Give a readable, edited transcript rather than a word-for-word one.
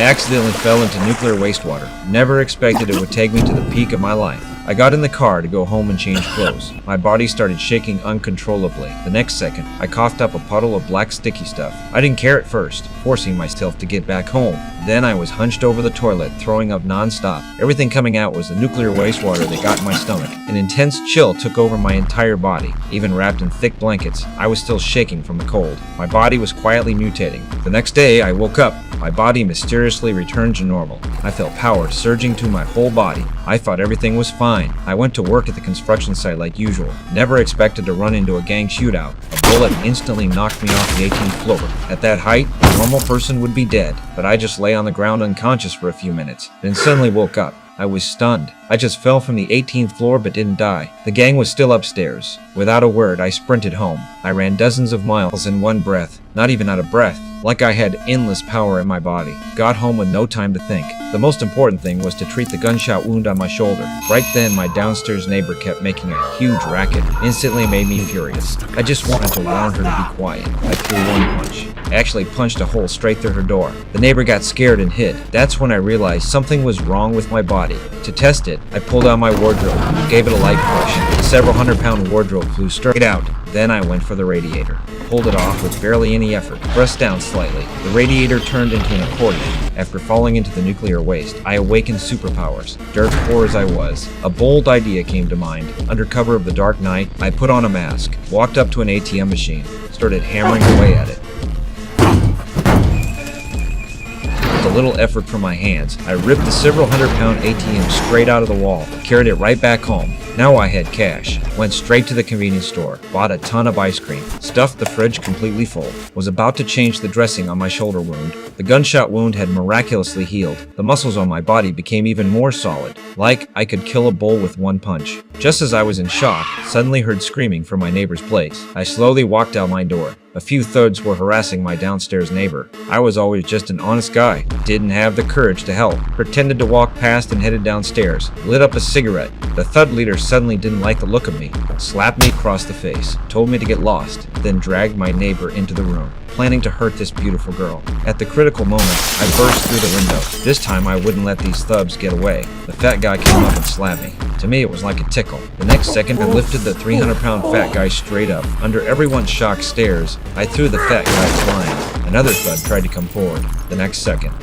accidentally fell into nuclear wastewater. Never expected it would take me to the peak of my life. I got in the car to go home and change clothes. My body started shaking uncontrollably. The next second, I coughed up a puddle of black sticky stuff. I didn't care at first, forcing myself to get back home. Then I was hunched over the toilet, throwing up non-stop. Everything coming out was the nuclear wastewater that got in my stomach. An intense chill took over my entire body. Even wrapped in thick blankets, I was still shaking from the cold. My body was quietly mutating. The next day, I woke up. My body mysteriously returned to normal. I felt power surging to my whole body. I thought everything was fine. I went to work at the construction site like usual. Never expected to run into a gang shootout. A bullet instantly knocked me off the 18th floor. At that height, a normal person would be dead, but I just lay on the ground unconscious for a few minutes, then suddenly woke up. I was stunned. I just fell from the 18th floor but didn't die. The gang was still upstairs. Without a word, I sprinted home. I ran dozens of miles in one breath, not even out of breath, like I had endless power in my body. Got home with no time to think. The most important thing was to treat the gunshot wound on my shoulder. Right then, my downstairs neighbor kept making a huge racket. Instantly made me furious. I just wanted to warn her to be quiet. I threw one punch. I actually punched a hole straight through her door. The neighbor got scared and hid. That's when I realized something was wrong with my body. To test it, I pulled out my wardrobe, gave it a light push. The several hundred-pound wardrobe flew straight out. Then I went for the radiator. Pulled it off with barely any effort. Pressed down slightly. The radiator turned into an accordion. After falling into the nuclear waste, I awakened superpowers. Dirt poor as I was, a bold idea came to mind. Under cover of the dark night, I put on a mask, walked up to an ATM machine, started hammering away at it. With a little effort from my hands, I ripped the several hundred-pound ATM straight out of the wall, carried it right back home. Now I had cash. Went straight to the convenience store, bought a ton of ice cream, stuffed the fridge completely full, was about to change the dressing on my shoulder wound. The gunshot wound had miraculously healed. The muscles on my body became even more solid, like I could kill a bull with one punch. Just as I was in shock, suddenly heard screaming from my neighbor's place. I slowly walked out my door. A few thugs were harassing my downstairs neighbor. I was always just an honest guy, didn't have the courage to help, pretended to walk past and headed downstairs, lit up a cigarette. The thug leader suddenly didn't like the look of me, slapped me across the face, told me to get lost, then dragged my neighbor into the room, planning to hurt this beautiful girl. At the critical moment, I burst through the window. This time I wouldn't let these thugs get away. The fat guy came up and slapped me. To me, it was like a tickle. The next second, I lifted the 300-pound fat guy straight up. Under everyone's shocked stares, I threw the fat guy flying. Another thug tried to come forward. The next second,